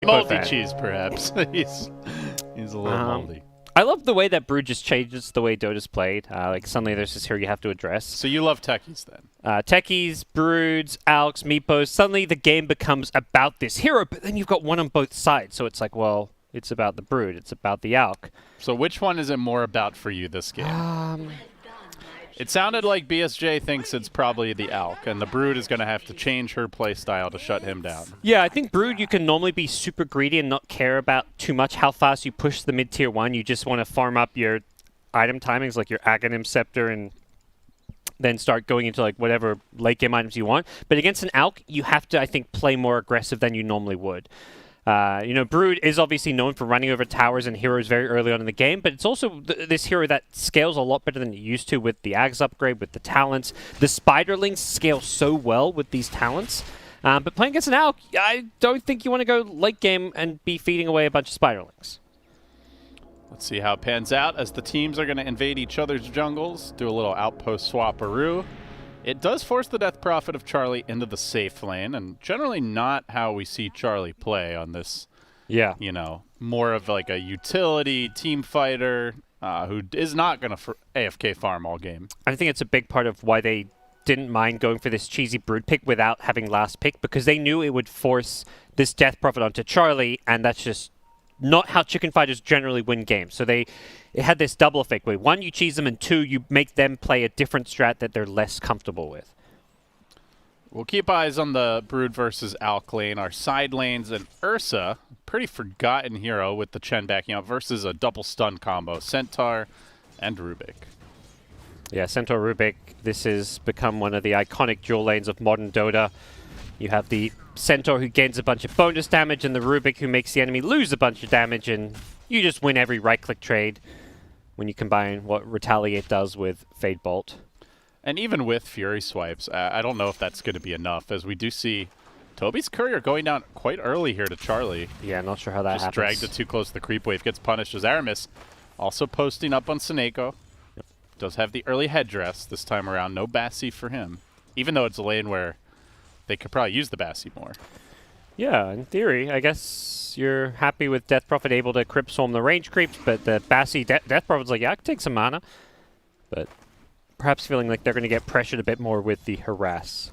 Moldy cheese, perhaps. he's a little moldy. I love the way that Brood just changes the way Dota's played. Like, suddenly there's this hero you have to address. So you love techies, then? Techies, Broods, Alks, Meepos. Suddenly the game becomes about this hero, but then you've got one on both sides. So it's like, well, it's about the Brood. It's about the Alk. So which one is it more about for you this game? It sounded like BSJ thinks it's probably the Alk, and the Brood is going to have to change her playstyle to shut him down. Yeah, I think Brood, you can normally be super greedy and not care about too much how fast you push the mid-tier 1. You just want to farm up your item timings, like your Aghanim Scepter, and then start going into like whatever late game items you want. But against an Alk, you have to, I think, play more aggressive than you normally would. You know, Brood is obviously known for running over towers and heroes very early on in the game, but it's also this hero that scales a lot better than it used to with the Ags upgrade, with the talents. The Spiderlings scale so well with these talents. But playing against an Alk, I don't think you want to go late game and be feeding away a bunch of Spiderlings. Let's see how it pans out as the teams are going to invade each other's jungles, do a little outpost swapperoo. It does force the Death Prophet of Charlie into the safe lane, and generally not how we see Charlie play on this, you know, more of like a utility team fighter who is not going to AFK farm all game. I think it's a big part of why they didn't mind going for this cheesy Brood pick without having last pick, because they knew it would force this Death Prophet onto Charlie, and that's just not how chicken fighters generally win games. So it had this double effect where, one, you cheese them, and two, you make them play a different strat that they're less comfortable with. We'll keep eyes on the Brood versus Alk lane. Our side lanes and Ursa, pretty forgotten hero with the Chen backing up, versus a double stun combo, Centaur and Rubik. Yeah, Centaur Rubik, this has become one of the iconic dual lanes of modern Dota. You have the Centaur who gains a bunch of bonus damage and the Rubik who makes the enemy lose a bunch of damage, and you just win every right-click trade when you combine what Retaliate does with Fade Bolt. And even with Fury Swipes, I don't know if that's going to be enough, as we do see Toby's Courier going down quite early here to Charlie. Yeah, not sure how that happens. Just dragged it too close to the creep wave, gets punished as Aramis also posting up on Seneko. Yep. Does have the early headdress this time around, no Bassi for him, even though it's a lane where they could probably use the Bassi more. Yeah, in theory, I guess you're happy with Death Prophet able to Crypt Swarm the range creeps, but the Bassi Death Prophet's like, yeah, I can take some mana. But perhaps feeling like they're going to get pressured a bit more with the Harass.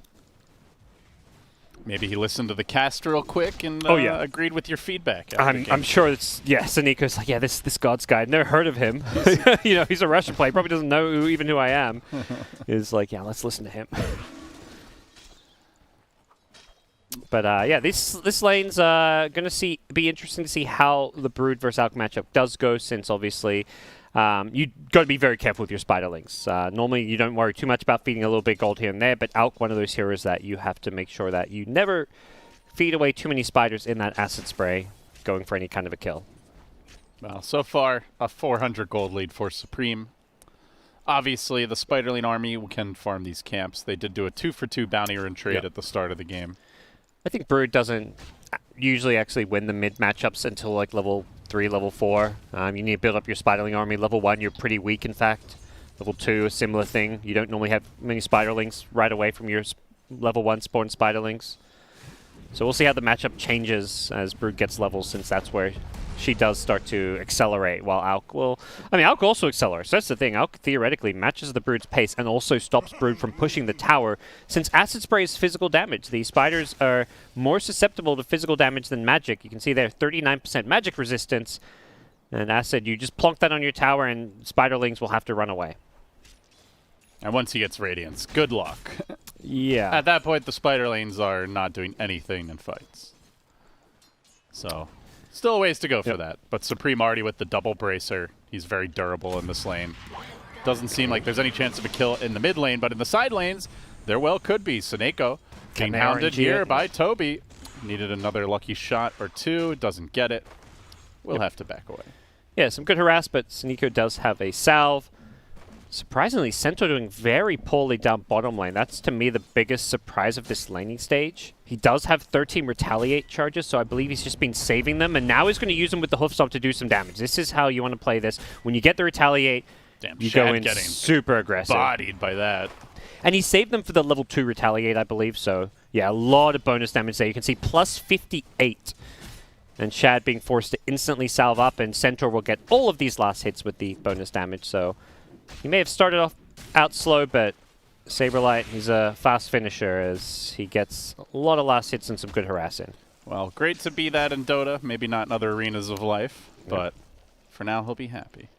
Maybe he listened to the cast real quick and agreed with your feedback. I'm sure it's, Saneko's like, yeah, this God's guy, I've never heard of him. You know, he's a Russian player, probably doesn't know even who I am. Is like, yeah, let's listen to him. But yeah, this lane's going to be interesting to see how the Brood versus Alk matchup does go, since obviously you got to be very careful with your Spiderlings. Normally you don't worry too much about feeding a little bit gold here and there, but Alk, one of those heroes that you have to make sure that you never feed away too many spiders in that acid spray going for any kind of a kill. Well, so far a 400 gold lead for Supreme. Obviously the Spiderling army can farm these camps. They did do a 2-for-2 bounty run trade at the start of the game. I think Brood doesn't usually actually win the mid matchups until like level 3, level 4. You need to build up your Spiderling army. Level 1, you're pretty weak, in fact. Level 2, a similar thing. You don't normally have many Spiderlings right away from your level 1 spawn Spiderlings. So we'll see how the matchup changes as Brood gets levels, since that's where she does start to accelerate, while Alk will... I mean, Alk also accelerates. That's the thing. Alk theoretically matches the Brood's pace and also stops Brood from pushing the tower, since Acid Spray is physical damage. The spiders are more susceptible to physical damage than magic. You can see there, 39% magic resistance. And Acid, you just plonk that on your tower and Spiderlings will have to run away. And once he gets Radiance, good luck. Yeah. At that point, the Spiderlings are not doing anything in fights. So... still a ways to go for that, but Supreme already with the double bracer. He's very durable in this lane. Doesn't seem like there's any chance of a kill in the mid lane, but in the side lanes, there well could be. Seneko being hounded here by Toby. Needed another lucky shot or two, doesn't get it. We'll have to back away. Yeah, some good harass, but Seneko does have a salve. Surprisingly, Centaur doing very poorly down bottom lane. That's, to me, the biggest surprise of this laning stage. He does have 13 Retaliate charges, so I believe he's just been saving them, and now he's going to use them with the Hoofstomp to do some damage. This is how you want to play this. When you get the Retaliate, you go in super aggressive. Bodied by that. And he saved them for the level 2 Retaliate, I believe, so yeah, a lot of bonus damage there. You can see plus 58. and Shad being forced to instantly salve up, and Centaur will get all of these last hits with the bonus damage. So he may have started off out slow, but Saberlight, he's a fast finisher as he gets a lot of last hits and some good harassing. Well, great to be that in Dota. Maybe not in other arenas of life, but for now he'll be happy.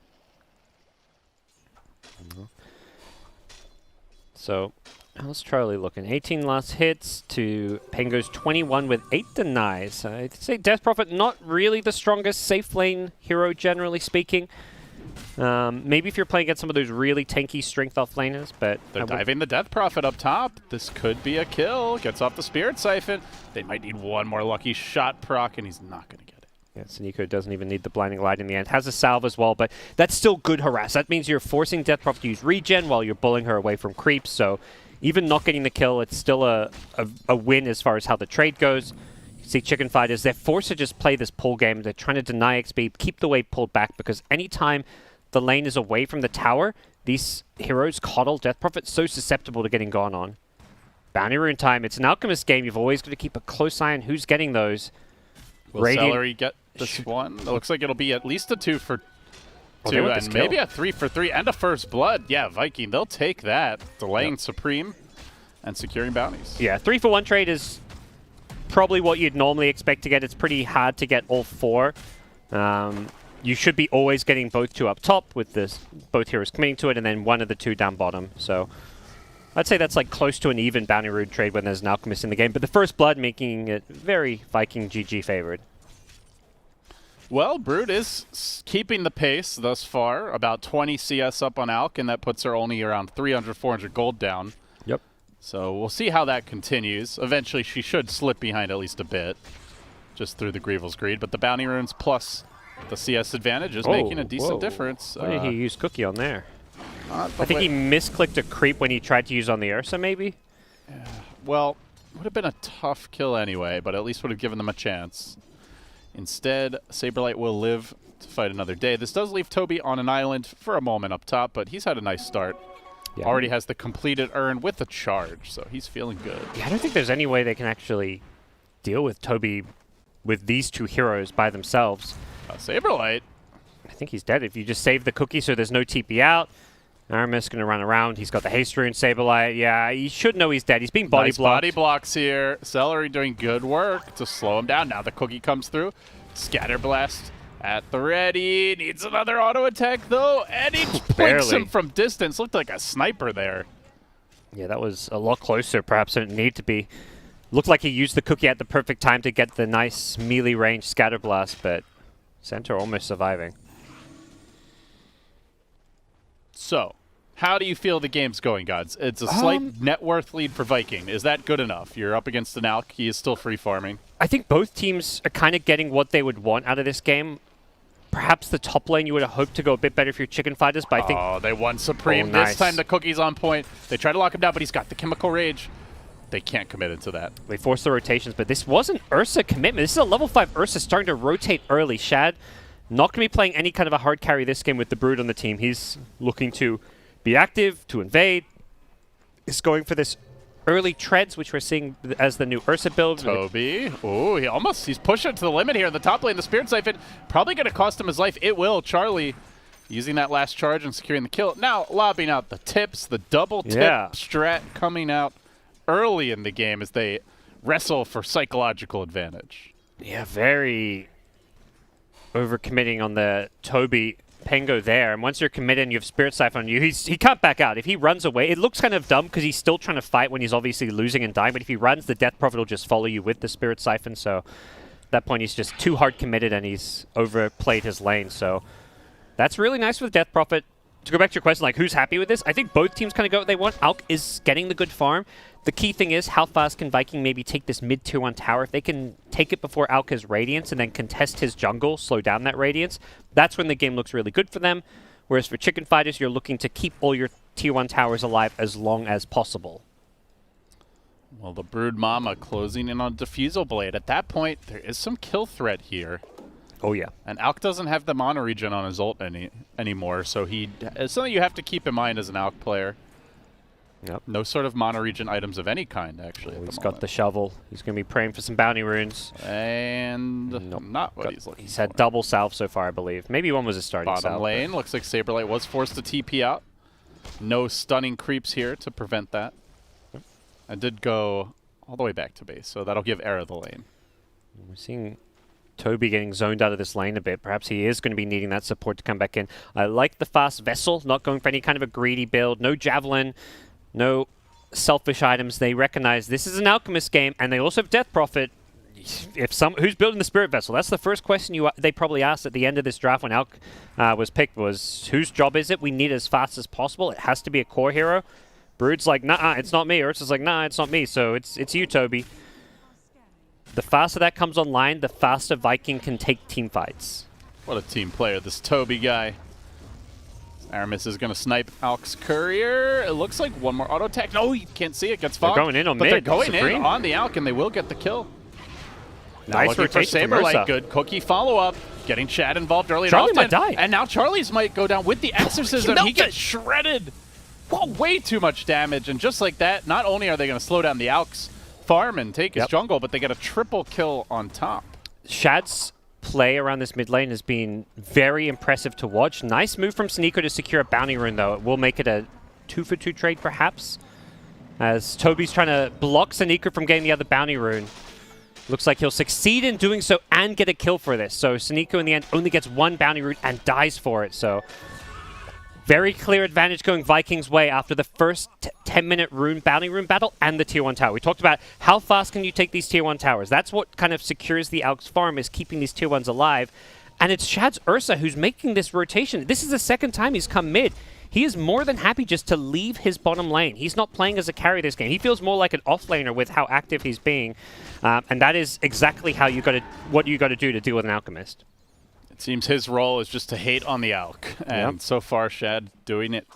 So, how's Charlie looking? 18 last hits to Pengo's 21 with 8 denies. I'd say Death Prophet not really the strongest safe lane hero, generally speaking. Maybe if you're playing against some of those really tanky strength off laners, but... They're diving the Death Prophet up top. This could be a kill. Gets off the Spirit Siphon. They might need one more lucky shot proc, and he's not going to get it. Yeah, Sneeko doesn't even need the Blinding Light in the end. Has a salve as well, but that's still good harass. That means you're forcing Death Prophet to use regen while you're bullying her away from creeps, so even not getting the kill, it's still a win as far as how the trade goes. You see Chicken Fighters, they're forced to just play this pull game. They're trying to deny XP, keep the wave pulled back, because anytime the lane is away from the tower, these heroes coddle Death Prophet, so susceptible to getting gone on. Bounty Rune time. It's an Alchemist game. You've always got to keep a close eye on who's getting those. Will Celery get this one? It looks like it'll be at least a 2 for 2, and maybe a 3 for 3, and a first blood. Yeah, Viking, they'll take that. Delaying Supreme and securing bounties. Yeah, 3 for 1 trade is probably what you'd normally expect to get. It's pretty hard to get all 4. You should be always getting both 2 up top with this, both heroes committing to it, and then one of the 2 down bottom. So I'd say that's like close to an even Bounty Rune trade when there's an Alchemist in the game. But the first blood making it very Viking GG favored. Well, Brood is keeping the pace thus far. About 20 CS up on Alk, and that puts her only around 300, 400 gold down. Yep. So we'll see how that continues. Eventually, she should slip behind at least a bit, just through the Grievel's Greed. But the Bounty Runes plus the CS advantage is making a decent difference. Why did he use Cookie on there? I think he misclicked a creep when he tried to use on the Ursa, maybe? Yeah. Well, would have been a tough kill anyway, but at least would have given them a chance. Instead, Saberlight will live to fight another day. This does leave Toby on an island for a moment up top, but he's had a nice start. Yeah. Already has the completed urn with the charge, so he's feeling good. Yeah, I don't think there's any way they can actually deal with Toby with these 2 heroes by themselves. Saberlight. I think he's dead. If you just save the cookie so there's no TP out, Aramis going to run around. He's got the haste rune, Saberlight. Yeah, he should know he's dead. He's being body blocked. Body blocks here. Celery doing good work to slow him down. Now the cookie comes through. Scatter Blast at the ready. Needs another auto attack though, and he blinks him from distance. Looked like a sniper there. Yeah, that was a lot closer perhaps than it needed to be. Looked like he used the cookie at the perfect time to get the nice melee range Scatter Blast, but Centaur almost surviving. So, how do you feel the game's going, Gods? It's a slight net worth lead for Viking. Is that good enough? You're up against an Alk. He is still free farming. I think both teams are kind of getting what they would want out of this game. Perhaps the top lane you would have hoped to go a bit better if you're Chicken Fighters, but I think... Oh, they won Supreme. Nice. This time the cookie's on point. They try to lock him down, but he's got the Chemical Rage. They can't commit into that. They force the rotations, but this was an Ursa commitment. This is a level 5 Ursa starting to rotate early. Shad not going to be playing any kind of a hard carry this game with the Brood on the team. He's looking to be active, to invade. He's going for this early treads, which we're seeing as the new Ursa build. Toby. Oh, he's pushing to the limit here in the top lane. The Spirit Siphon probably going to cost him his life. It will. Charlie using that last charge and securing the kill. Now lobbing out the tips, the double tip strat coming out early in the game as they wrestle for psychological advantage. Yeah, very overcommitting on the Toby Pengo there. And once you're committed and you have Spirit Siphon on you, he can't back out. If he runs away, it looks kind of dumb because he's still trying to fight when he's obviously losing and dying. But if he runs, the Death Prophet will just follow you with the Spirit Siphon. So at that point, he's just too hard committed and he's overplayed his lane. So that's really nice with Death Prophet. To go back to your question, like, who's happy with this? I think both teams kind of go what they want. Alk is getting the good farm. The key thing is, how fast can Viking maybe take this mid-tier 1 tower? If they can take it before Alk has Radiance and then contest his jungle, slow down that Radiance, that's when the game looks really good for them. Whereas for Chicken Fighters, you're looking to keep all your tier 1 towers alive as long as possible. Well, the Brood Mama closing in on Diffusal Blade. At that point, there is some kill threat here. Oh, yeah. And Alk doesn't have the mono regen on his ult anymore, so it's something you have to keep in mind as an Alk player. Yep. No sort of mono-region items of any kind, actually. He's got the shovel. He's going to be praying for some bounty runes. And Nope. not what he's looking He's for. had double salve so far, I believe. Maybe one was a starting Bottom salve. lane, looks like Saberlight was forced to TP out. No stunning creeps here to prevent that. I did go all the way back to base, so that'll give Era the lane. We're seeing Toby getting zoned out of this lane a bit. Perhaps he is going to be needing that support to come back in. I like the fast Vessel, not going for any kind of a greedy build. No Javelin, no selfish items. They recognize this is an Alchemist game, and they also have Death Prophet. Who's building the Spirit Vessel? That's the first question they probably asked at the end of this draft when Alk was picked, was whose job is it? We need it as fast as possible. It has to be a core hero. Brood's like, nah, it's not me. Ursa's like, nah, it's not me. So it's you, Toby. The faster that comes online, the faster Viking can take team fights. What a team player, this Toby guy. Aramis is going to snipe Alk's courier. It looks like one more auto attack. No, you can't see it. Gets fogged. They're going in on but mid. They're going Supreme. in on the Alk, and they will get the kill. Nice Looking for rotation from Saberlight. Ursa. Good cookie follow-up. Getting Chad involved early Charlie and often. might die. And now Charlie's might go down with the Exorcism. He gets shredded. Whoa, way too much damage. And just like that, not only are they going to slow down the Alk's farm and take his jungle, but they get a triple kill on top. Shad's play around this mid lane has been very impressive to watch. Nice move from Sneeko to secure a bounty rune, though. It will make it a 2-for-2 trade, perhaps, as Toby's trying to block Sneeko from getting the other bounty rune. Looks like he'll succeed in doing so and get a kill for this. So Sneeko, in the end, only gets one bounty rune and dies for it. So very clear advantage going Vikings' way after the first 10-minute bounty rune battle and the Tier 1 tower. We talked about how fast can you take these Tier 1 towers. That's what kind of secures the Alk's farm, is keeping these Tier 1s alive. And it's Shad's Ursa who's making this rotation. This is the second time he's come mid. He is more than happy just to leave his bottom lane. He's not playing as a carry this game. He feels more like an offlaner with how active he's being. And that is exactly how what you got to do to deal with an Alchemist. It seems his role is just to hate on the Alk. And so far, Shad doing it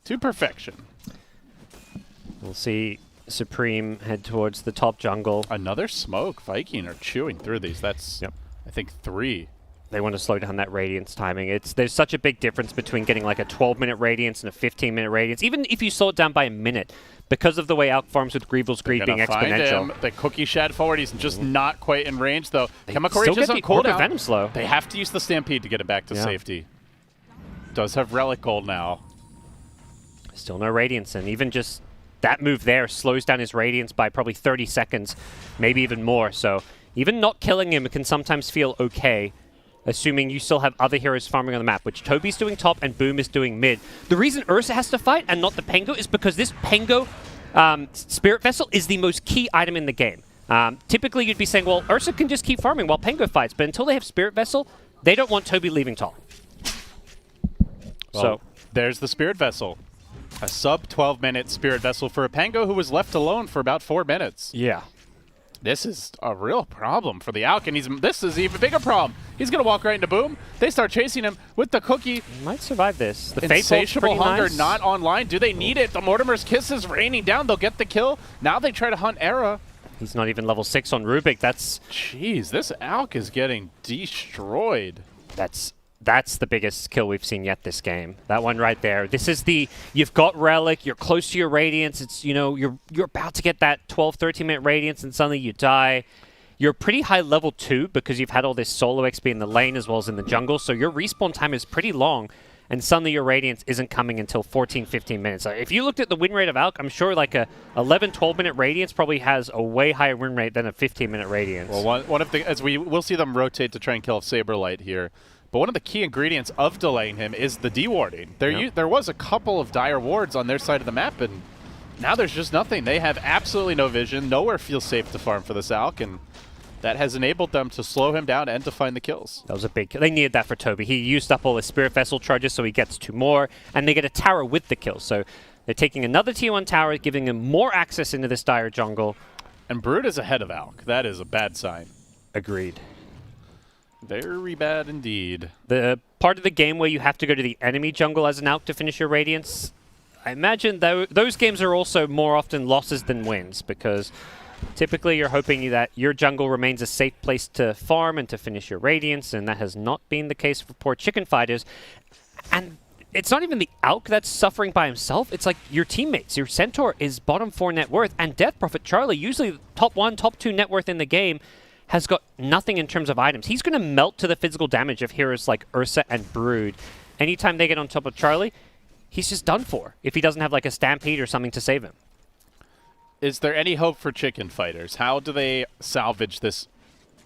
to perfection. We'll see Supreme head towards the top jungle. Another smoke. Viking are chewing through these. That's, I think, 3. They want to slow down that Radiance timing. There's such a big difference between getting like a 12-minute Radiance and a 15-minute Radiance. Even if you slow it down by a minute, because of the way Alk farms with Greevil's Greed being exponential. They cookie Shad forward. He's just not quite in range, though. Chemical still Rage is get on the Orb of cooldown. Venom slow. They have to use the Stampede to get it back to safety. Does have Relic Gold now. Still no Radiance, and even just that move there slows down his Radiance by probably 30 seconds, maybe even more. So even not killing him can sometimes feel okay, assuming you still have other heroes farming on the map, which Toby's doing top and Boom is doing mid. The reason Ursa has to fight and not the Pengo is because this Pengo Spirit Vessel is the most key item in the game. Typically, you'd be saying, well, Ursa can just keep farming while Pengo fights, but until they have Spirit Vessel, they don't want Toby leaving top. Well, so there's the Spirit Vessel. A sub 12-minute Spirit Vessel for a Pango who was left alone for about 4 minutes. yeah. This is a real problem for the Alk, and this is an even bigger problem. He's going to walk right into Boom. They start chasing him with the cookie. He might survive this. The Insatiable Hunger nice. not online. Do they need it? The Mortimer's Kiss is raining down. They'll get the kill. Now they try to hunt Era. He's not even level 6 on Rubik. Jeez, this Alk is getting destroyed. That's the biggest kill we've seen yet this game. That one right there. This is you've got Relic, you're close to your Radiance. It's, you're about to get that 12, 13-minute Radiance and suddenly you die. You're pretty high level 2 because you've had all this solo XP in the lane as well as in the jungle, so your respawn time is pretty long, and suddenly your Radiance isn't coming until 14, 15 minutes. If you looked at the win rate of Alk, I'm sure like a 11, 12-minute Radiance probably has a way higher win rate than a 15-minute Radiance. Well, one of the, we'll see them rotate to try and kill Saberlight here. But one of the key ingredients of delaying him is the dewarding. There was a couple of dire wards on their side of the map, and now there's just nothing. They have absolutely no vision. Nowhere feels safe to farm for this Alk, and that has enabled them to slow him down and to find the kills. That was a big kill. They needed that for Toby. He used up all his Spirit Vessel charges, so he gets 2 more, and they get a tower with the kill. So they're taking another Tier 1 tower, giving him more access into this dire jungle. And Brood is ahead of Alk. That is a bad sign. Agreed. Very bad indeed. The part of the game where you have to go to the enemy jungle as an Alk to finish your Radiance, I imagine those games are also more often losses than wins, because typically you're hoping that your jungle remains a safe place to farm and to finish your Radiance, and that has not been the case for poor chicken fighters. And it's not even the Alk that's suffering by himself. It's like your teammates. Your Centaur is bottom 4 net worth, and Death Prophet Charlie, usually the top 1, top 2 net worth in the game, has got nothing in terms of items. He's going to melt to the physical damage of heroes like Ursa and Brood. Anytime they get on top of Charlie, he's just done for if he doesn't have like a Stampede or something to save him. Is there any hope for chicken fighters? How do they salvage this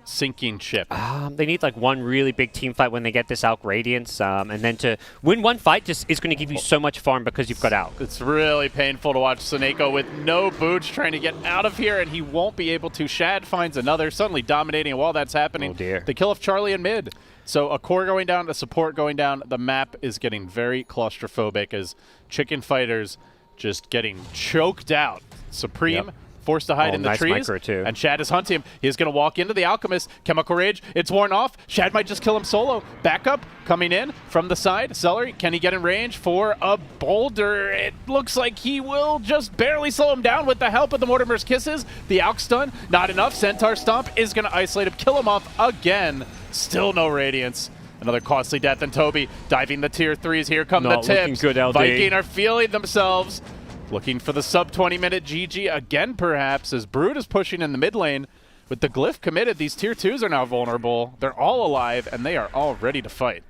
sinking ship? They need like one really big team fight when they get this Alk Radiance, and then to win one fight just is going to give you so much farm because you've got Alk. It's really painful to watch Seneko with no boots trying to get out of here, and he won't be able to. Shad finds another, suddenly dominating, and while that's happening, oh dear, the kill of Charlie in mid. So a core going down, a support going down. The map is getting very claustrophobic as chicken fighters just getting choked out. Supreme forced to hide in the nice trees, micro too. and Shad is hunting him. He's going to walk into the Alchemist. Chemical Rage, it's worn off. Shad might just kill him solo. Backup coming in from the side. Celery, can he get in range for a boulder? It looks like he will just barely slow him down with the help of the Mortimer's Kisses. The Alk stun, not enough. Centaur Stomp is going to isolate him, kill him off again. Still no Radiance. Another costly death, and Toby diving the tier 3s. Here come Not the tips. looking good, LD. Viking are feeling themselves. Looking for the sub 20-minute GG again, perhaps, as Brood is pushing in the mid lane. With the Glyph committed, these tier 2s are now vulnerable. They're all alive, and they are all ready to fight.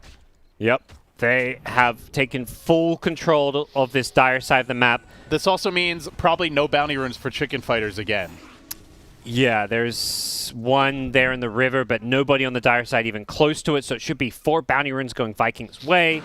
Yep. They have taken full control of this dire side of the map. This also means probably no bounty runes for chicken fighters again. Yeah, there's one there in the river, but nobody on the dire side even close to it, so it should be 4 bounty runes going Vikings' way.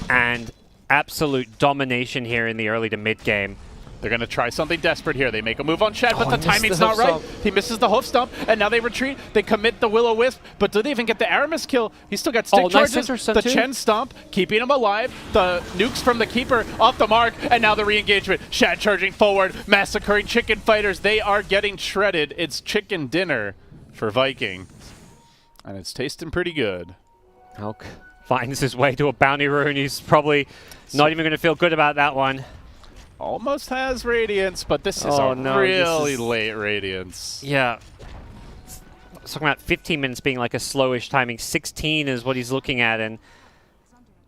And absolute domination here in the early to mid game. They're going to try something desperate here. They make a move on Shad, but the missed timing's the not hoof right. stomp. He misses the hoof stomp, and now they retreat. They commit the Will-O-Wisp, but do they even get the Aramis kill? He still got stick nice charges. Centaur stun The too. Chen stomp, keeping him alive. The nukes from the Keeper off the mark, and now the re-engagement. Shad charging forward, massacring chicken fighters. They are getting shredded. It's chicken dinner for Viking, and it's tasting pretty good. Alk finds his way to a bounty rune. He's probably not even going to feel good about that one. Almost has Radiance, but this is really late Radiance. Yeah. It's talking about 15 minutes being like a slowish timing. 16 is what he's looking at, and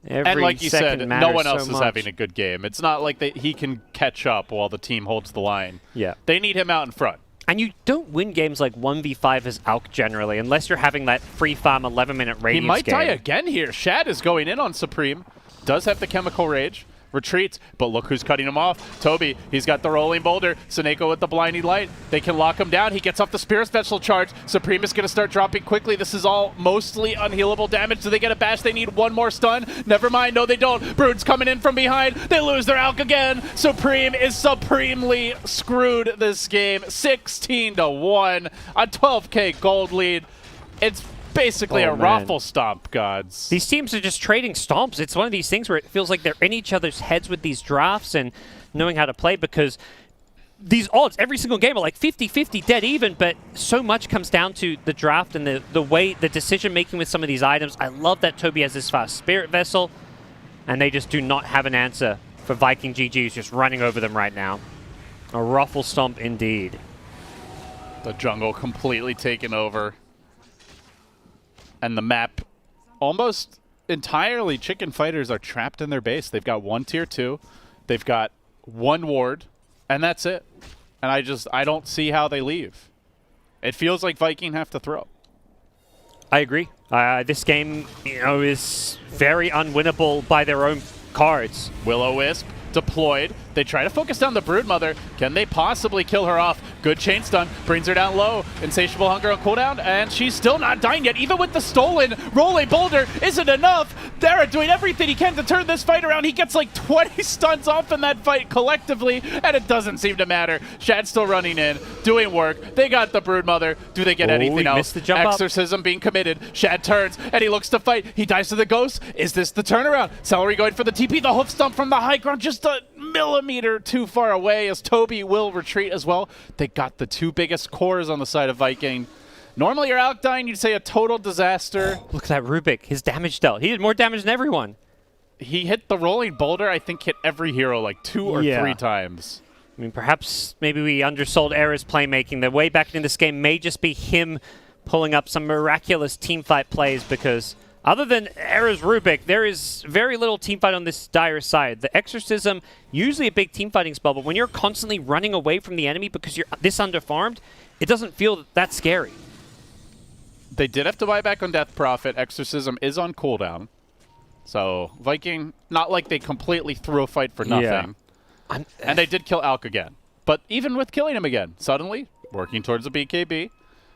every and like you second said, matters no one else so is much. having a good game. It's not like he can catch up while the team holds the line. Yeah. They need him out in front. And you don't win games like 1v5 as Alk generally, unless you're having that free farm 11-minute Radiance He might game. die again here. Shad is going in on Supreme. Does have the Chemical Rage. Retreats, but look who's cutting him off. Toby, he's got the Rolling Boulder. Seneko with the Blinding Light. They can lock him down. He gets off the Spirit Vessel charge. Supreme is going to start dropping quickly. This is all mostly unhealable damage. Do they get a bash? They need one more stun. Never mind. No, they don't. Brood's coming in from behind. They lose their Alk again. Supreme is supremely screwed this game. 16-1. A 12K gold lead. It's basically a raffle stomp, gods. These teams are just trading stomps. It's one of these things where it feels like they're in each other's heads with these drafts and knowing how to play, because these odds every single game are like 50-50, dead even, but so much comes down to the draft and the way, the decision-making with some of these items. I love that Toby has this fast Spirit Vessel, and they just do not have an answer for Viking GG, who's just running over them right now. A ruffle stomp indeed. The jungle completely taken over. And the map, almost entirely, chicken fighters are trapped in their base. They've got one tier 2, they've got one ward, and that's it. And I don't see how they leave. It feels like Viking have to throw. I agree. This game, is very unwinnable by their own cards. Will-O-Wisp deployed. They try to focus down the Broodmother. Can they possibly kill her off? Good chain stun. Brings her down low. Insatiable Hunger on cooldown. And she's still not dying yet. Even with the stolen Rolling Boulder isn't enough. They're doing everything he can to turn this fight around. He gets like 20 stuns off in that fight collectively. And it doesn't seem to matter. Shad's still running in. Doing work. They got the Broodmother. Do they get anything else? Missed the jump Exorcism being committed. Shad turns. And he looks to fight. He dives to the Ghost. Is this the turnaround? Celery going for the TP. The hoof stomp from the high ground. Just a millimeter too far away as Toby will retreat as well. They got the 2 biggest cores on the side of Viking. Normally your Alk dying, you'd say a total disaster. Look at that Rubik. His damage dealt. He did more damage than everyone. He hit the Rolling Boulder, I think hit every hero like 2 or 3 times. I mean, perhaps maybe we undersold Era's playmaking. The way back in this game may just be him pulling up some miraculous teamfight plays, because Other than Era's Rubik, there is very little teamfight on this dire side. The Exorcism, usually a big teamfighting spell, but when you're constantly running away from the enemy because you're this underfarmed, it doesn't feel that scary. They did have to buy back on Death Prophet. Exorcism is on cooldown. So, Viking, not like they completely threw a fight for nothing. Yeah. And they did kill Alk again. But even with killing him again, suddenly, working towards a BKB,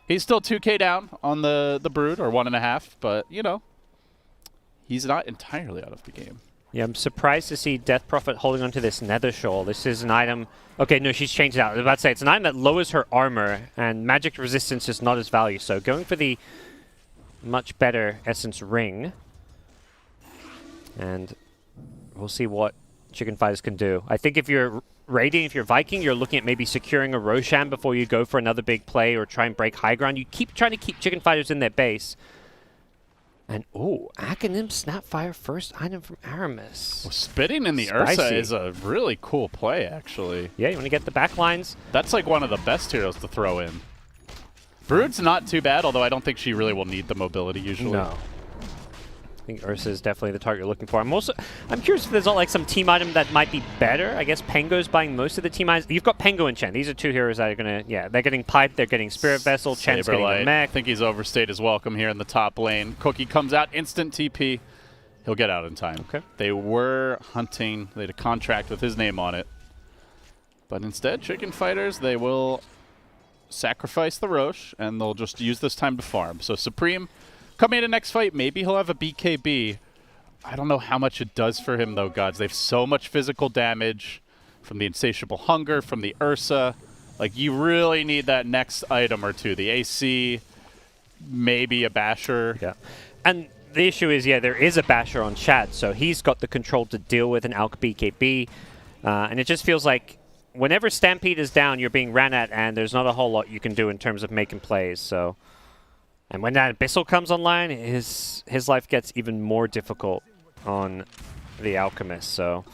he's still 2k down on the Brood, or 1.5, but, you know, he's not entirely out of the game. Yeah, I'm surprised to see Death Prophet holding onto this Nether Shawl. This is an item... Okay, no, she's changed it out. I was about to say, it's an item that lowers her armor, and magic resistance is not as value. So going for the much better Essence Ring. And we'll see what Chicken Fighters can do. I think if you're raiding, if you're Viking, you're looking at maybe securing a Roshan before you go for another big play or try and break high ground. You keep trying to keep Chicken Fighters in their base. And, oh, Acronym Snapfire, first item from Aramis. Well, spitting in the Spicy. Ursa is a really cool play, actually. Yeah, you want to get the backlines. That's like one of the best heroes to throw in. Brood's not too bad, although I don't think she really will need the mobility usually. No. I think Ursa is definitely the target you're looking for. I'm curious if there's not like some team item that might be better. I guess Pengo's buying most of the team items. You've got Pengo and Chen. These are two heroes that are going to, yeah, they're getting Pipe, they're getting Spirit Vessel, Chen's getting the mech. I think he's overstayed his welcome here in the top lane. Cookie comes out, instant TP. He'll get out in time. Okay. They were hunting, they had a contract with his name on it. But instead, Chicken Fighters, they will sacrifice the Roche, and they'll just use this time to farm. So Supreme, coming into next fight, maybe he'll have a BKB. I don't know how much it does for him, though, gods. They have so much physical damage from the Insatiable Hunger, from the Ursa. Like, you really need that next item or two. The AC, maybe a Basher. Yeah. And the issue is, yeah, there is a Basher on Chad, so he's got the control to deal with an Alk BKB. And it just feels like whenever Stampede is down, you're being ran at, and there's not a whole lot you can do in terms of making plays, so... And when that Abyssal comes online, his life gets even more difficult on the Alchemist, so...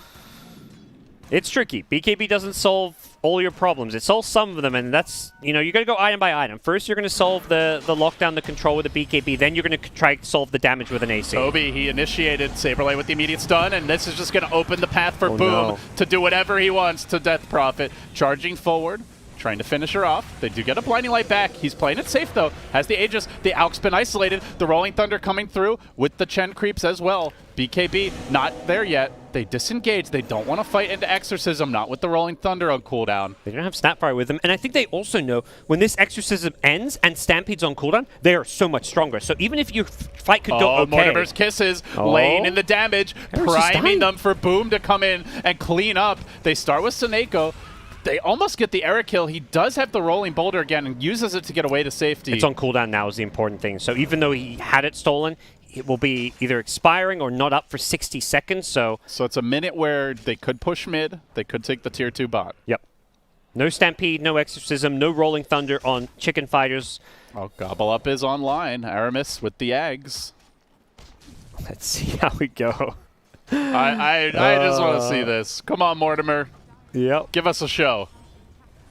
It's tricky. BKB doesn't solve all your problems. It solves some of them, and that's, you know, you got to go item by item. First, you're going to solve the lockdown, the control with the BKB, then you're going to try to solve the damage with an AC. Toby, he initiated Saberlight with the immediate stun, and this is just going to open the path for Boom no. to do whatever he wants to Death Prophet. Charging forward, trying to finish her off. They do get a Blinding Light back. He's playing it safe, though. Has the Aegis. The Alk's been isolated. The Rolling Thunder coming through with the Chen creeps as well. BKB not there yet. They disengage. They don't want to fight into Exorcism, not with the Rolling Thunder on cooldown. They don't have Snapfire with them, and I think they also know when this Exorcism ends and Stampede's on cooldown, they are so much stronger. So even if your fight could go okay... Mortimer's Kisses, laying in the damage, priming them for Boom to come in and clean up. They start with Seneko. They almost get the error kill. He does have the Rolling Boulder again and uses it to get away to safety. It's on cooldown now is the important thing. So even though he had it stolen, it will be either expiring or not up for 60 seconds, so... So it's a minute where they could push mid, they could take the tier 2 bot. Yep. No Stampede, no Exorcism, no Rolling Thunder on Chicken Fighters. Oh, Gobble Up is online. Aramis with the eggs. Let's see how we go. I just want to see this. Come on, Mortimer. Yep. Give us a show.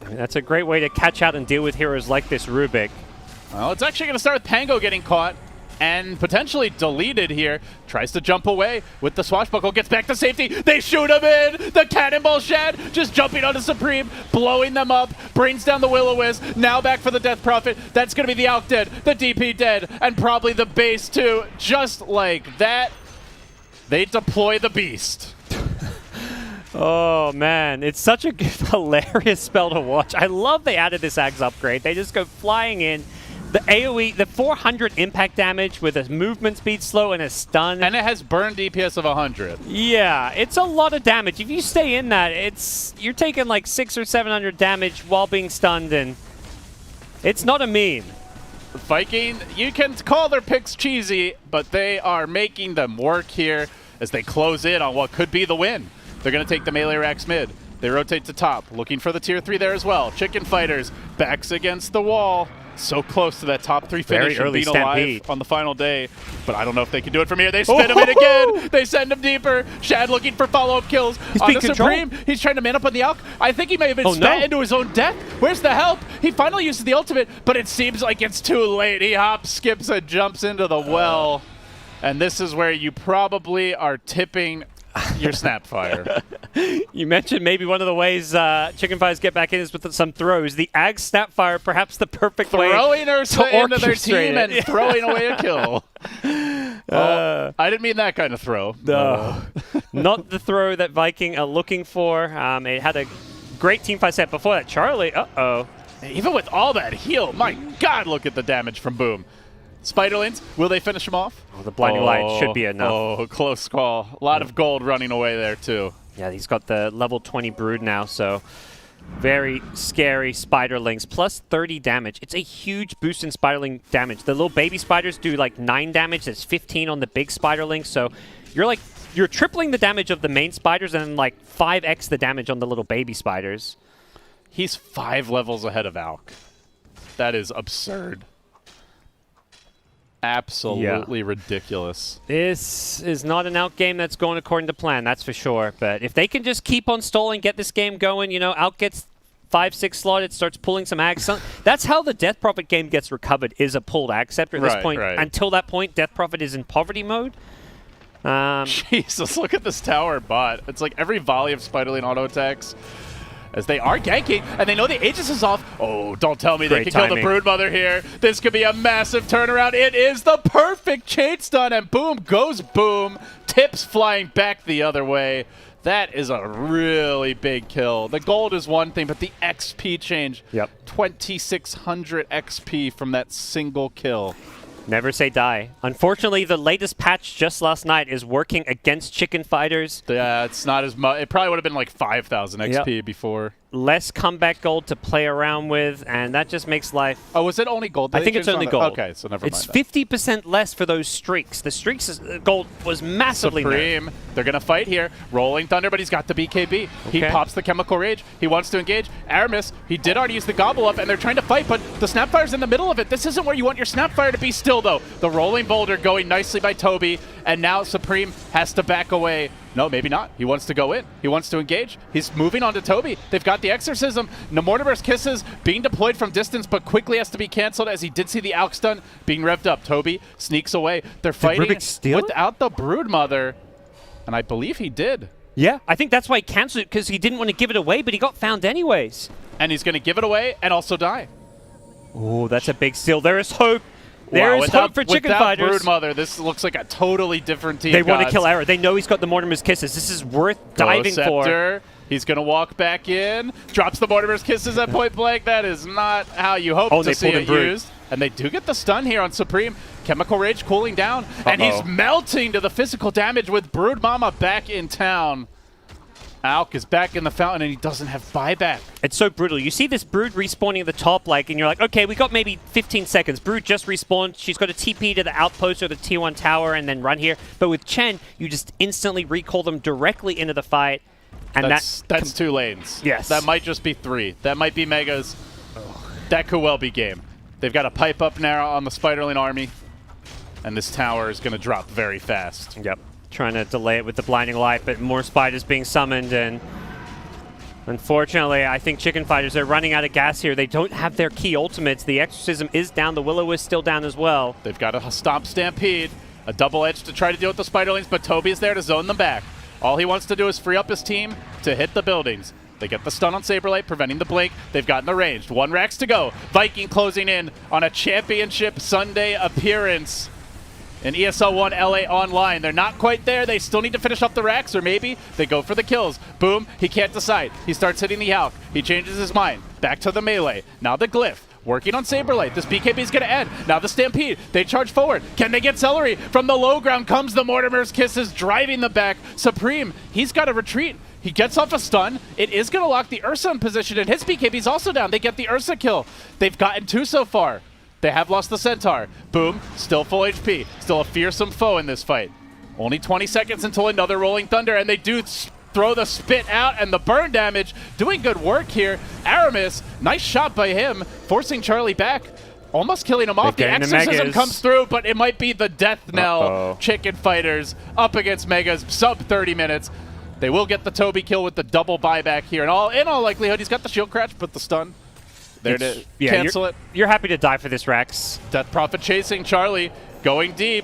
I mean, that's a great way to catch out and deal with heroes like this Rubik. Well, it's actually going to start with Pango getting caught and potentially deleted here. Tries to jump away with the Swashbuckle. Gets back to safety. They shoot him in. The Cannonball Shad just jumping onto Supreme, blowing them up. Brings down the Will-O-Wisp. Now back for the Death Prophet. That's going to be the Alk dead, the DP dead, and probably the base too. Just like that, they deploy the Beast. Oh, man. It's such a hilarious spell to watch. I love they added this Ags upgrade. They just go flying in. The AoE, the 400 impact damage with a movement speed slow and a stun. And it has burn DPS of 100. Yeah, it's a lot of damage. If you stay in that, you're taking like 600 or 700 damage while being stunned, and it's not a meme. Viking, you can call their picks cheesy, but they are making them work here as they close in on what could be the win. They're going to take the melee racks mid. They rotate to top, looking for the tier 3 there as well. Chicken Fighters, backs against the wall. So close to that top 3 finish and being alive on the final day. But I don't know if they can do it from here. They spin him in again. They send him deeper. Shad looking for follow-up kills. On the Supreme, he's trying to man up on the Alk. I think he may have been spat into his own death. Where's the help? He finally uses the ultimate, but it seems like it's too late. He hops, skips, and jumps into the well. And this is where you probably are tipping your Snapfire. You mentioned maybe one of the ways Chicken Fighters get back in is with some throws. The Ag Snapfire, perhaps the perfect way throwing Ursa into their orchestrate team and it. throwing away a kill. I didn't mean that kind of throw. No, not the throw that Viking are looking for. It had a great team fight set before that. Charlie, uh-oh. Even with all that heal, my God, look at the damage from Boom. Spiderlings, will they finish him off? Oh, the blinding light should be enough. Oh, close call. A lot of gold running away there, too. Yeah, he's got the level 20 Brood now, so very scary Spiderlings. Plus 30 damage. It's a huge boost in Spiderling damage. The little baby spiders do like 9 damage. That's 15 on the big Spiderling, so you're tripling the damage of the main spiders and like 5x the damage on the little baby spiders. He's 5 levels ahead of Alk. That is absurd. Absolutely ridiculous. This is not an Alk game that's going according to plan, that's for sure. But if they can just keep on stalling, get this game going, you know, Alk gets 5-6 slotted, starts pulling some Ag. That's how the Death Prophet game gets recovered, is a pulled Ag Scepter at this point. Right. Until that point, Death Prophet is in poverty mode. Jesus, look at this tower bot. It's like every volley of Spiderling auto attacks. As they are ganking, and they know the Aegis is off. Oh, don't tell me they can kill the Broodmother here. This could be a massive turnaround. It is the perfect chain stun, and boom goes Boom. Tips flying back the other way. That is a really big kill. The gold is one thing, but the XP change. Yep. 2,600 XP from that single kill. Never say die. Unfortunately, the latest patch just last night is working against Chicken Fighters. Yeah, it's not as much. It probably would have been like 5,000 XP before. Less comeback gold to play around with, and that just makes life... Oh, was it only gold? I think it's only gold. Okay, so never mind. It's 50% less for those streaks. The streaks gold was massively Supreme. They're going to fight here. Rolling Thunder, but he's got the BKB. He pops the Chemical Rage. He wants to engage. Aramis, he did already use the Gobble Up, and they're trying to fight, but the Snapfire's in the middle of it. This isn't where you want your Snapfire to be still, though. The Rolling Boulder going nicely by Toby, and now Supreme has to back away. No, maybe not. He wants to go in. He wants to engage. He's moving on to Toby. They've got the Exorcism. Mortimer's Kisses being deployed from distance, but quickly has to be canceled as he did see the Alk stun being revved up. Toby sneaks away. They're fighting without the Broodmother, and I believe he did. Yeah, I think that's why he canceled it, because he didn't want to give it away, but he got found anyways. And he's going to give it away and also die. Oh, that's a big steal. There is hope. There is hope for Chicken Fighters. Broodmother, this looks like a totally different team. They want to kill Arrow. They know he's got the Mortimer's Kisses. This is worth diving for. He's going to walk back in. Drops the Mortimer's Kisses at point blank. That is not how you hope to see it used. And they do get the stun here on Supreme. Chemical Rage cooling down. And he's melting to the physical damage with Brood Mama back in town. Alk is back in the fountain, and he doesn't have buyback. It's so brutal. You see this Brood respawning at the top, and you're like, okay, we got maybe 15 seconds. Brood just respawned. She's got a TP to the outpost or the T1 tower and then run here. But with Chen, you just instantly recall them directly into the fight. And that's 2 lanes. Yes. That might just be 3. That might be Megas. That could well be game. They've got a pipe up now on the Spiderling army, and this tower is going to drop very fast. Yep. Trying to delay it with the blinding light, but more spiders being summoned, and unfortunately, I think Chicken Fighters are running out of gas here. They don't have their key ultimates. The Exorcism is down. The Will-O-Wisp still down as well. They've got a Stomp Stampede, a double edge to try to deal with the Spiderlings, but Toby is there to zone them back. All he wants to do is free up his team to hit the buildings. They get the stun on Saberlight, preventing the blink. They've gotten the range. 1 Rax to go. Viking closing in on a Championship Sunday appearance in ESL 1 LA Online. They're not quite there. They still need to finish up the racks, or maybe they go for the kills. Boom, he can't decide. He starts hitting the Alk. He changes his mind. Back to the melee. Now the Glyph. Working on Saberlight. This BKB is going to end. Now the Stampede. They charge forward. Can they get Celery? From the low ground comes the Mortimer's Kisses, driving them back. Supreme, he's got to retreat. He gets off a stun. It is going to lock the Ursa in position, and his BKB is also down. They get the Ursa kill. They've gotten 2 so far. They have lost the Centaur. Boom, still full HP. Still a fearsome foe in this fight. Only 20 seconds until another Rolling Thunder, and they do throw the spit out and the burn damage. Doing good work here. Aramis, nice shot by him, forcing Charlie back. Almost killing him off. The Exorcism comes through, but it might be the death knell. Chicken Fighters up against Megas, sub 30 minutes. They will get the Toby kill with the double buyback here. And in all likelihood, he's got the shield crash, but the stun. There to cancel it. You're happy to die for this, Rex. Death Prophet chasing Charlie, going deep.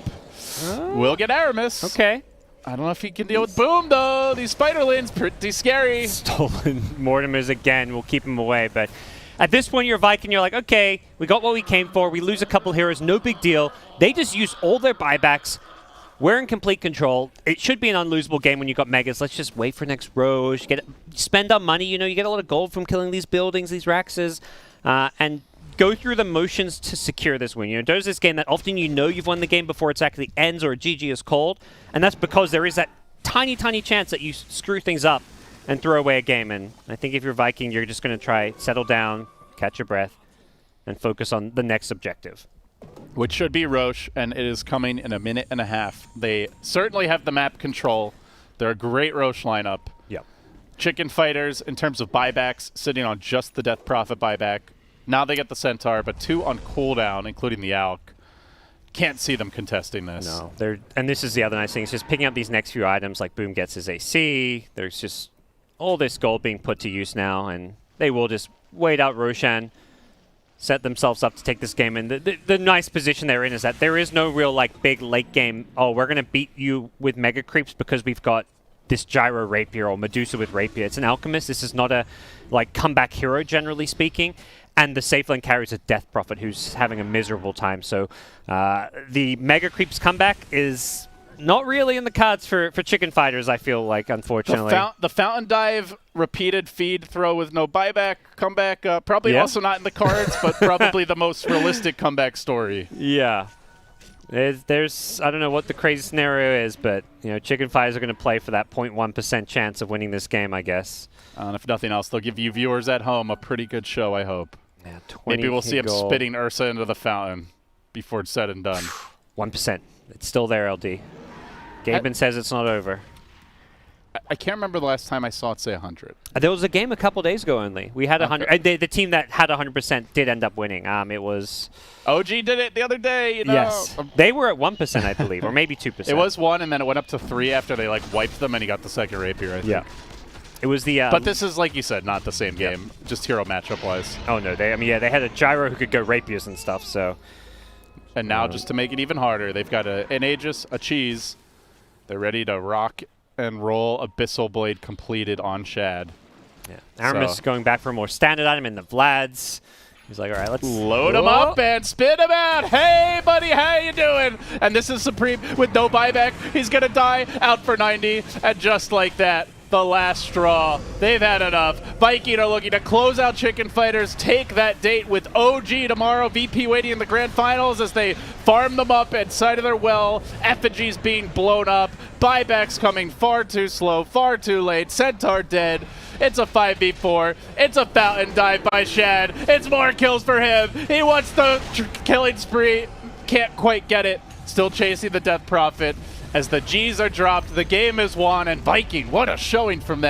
We'll get Aramis. Okay. I don't know if he can deal with Boom, though. These Spiderlings, pretty scary. Stolen Mortimers again. We'll keep him away, but at this point, you're Viking. You're like, okay, we got what we came for. We lose a couple heroes. No big deal. They just use all their buybacks. We're in complete control. It should be an unlosable game when you got Megas. Let's just wait for next Roche. Spend our money. You know, you get a lot of gold from killing these buildings, these Raxes, and go through the motions to secure this win. You know, there's this game that often you know you've won the game before it actually ends or a GG is called, and that's because there is that tiny, tiny chance that you screw things up and throw away a game. And I think if you're Viking, you're just going to try, settle down, catch your breath, and focus on the next objective. Which should be Roche, and it is coming in a minute and a half. They certainly have the map control. They're a great Roche lineup. Yep. Chicken Fighters, in terms of buybacks, sitting on just the Death Prophet buyback. Now they get the Centaur, but 2 on cooldown, including the Alk. Can't see them contesting this. No, and this is the other nice thing. It's just picking up these next few items, like Boom gets his AC. There's just all this gold being put to use now, and they will just wait out Roshan, set themselves up to take this game. And the nice position they're in is that there is no real like big late game, oh, we're going to beat you with Mega Creeps because we've got this Gyro Rapier or Medusa with Rapier. It's an Alchemist. This is not a like comeback hero, generally speaking. And the safe lane carries a Death Prophet who's having a miserable time. So the Mega Creeps comeback is not really in the cards for Chicken Fighters, I feel like, unfortunately. The Fountain Dive repeated feed throw with no buyback comeback, probably also not in the cards, but probably the most realistic comeback story. Yeah. There's I don't know what the crazy scenario is, but you know, Chicken Fighters are going to play for that 0.1% chance of winning this game, I guess. And if nothing else, they'll give you viewers at home a pretty good show, I hope. Yeah, Maybe we'll see him gold. spitting Ursa into the fountain before it's said and done. 1%. It's still there, LD. Gaben says it's not over. I can't remember the last time I saw it say 100. There was a game a couple days ago only. We had 100. The team that had 100% did end up winning. It was... OG did it the other day, you know. Yes. They were at 1%, I believe, or maybe 2%. It was 1, and then it went up to 3 after they like wiped them, and he got the second Rapier, I think. Yeah. It was the... but this is, like you said, not the same game, just hero matchup-wise. Oh, no. They had a Gyro who could go Rapiers and stuff, so... And now, just to make it even harder, they've got an Aegis, a Cheese. They're ready to rock and roll Abyssal Blade completed on Shad. Yeah. Aramis going back for a more standard item in the Vlads. He's like, all right, let's... Load him up and spit him out. Hey, buddy, how you doing? And this is Supreme with no buyback. He's going to die out for 90. And just like that, the last straw. They've had enough. Viking are looking to close out Chicken Fighters, take that date with OG tomorrow. VP waiting in the grand finals as they farm them up inside of their well. Effigies being blown up. Buybacks coming far too slow, far too late. Centaur dead. It's a 5v4. It's a fountain dive by Shad. It's more kills for him. He wants the killing spree. Can't quite get it. Still chasing the Death Prophet. As the Gs are dropped, the game is won, and Viking, what a showing from them.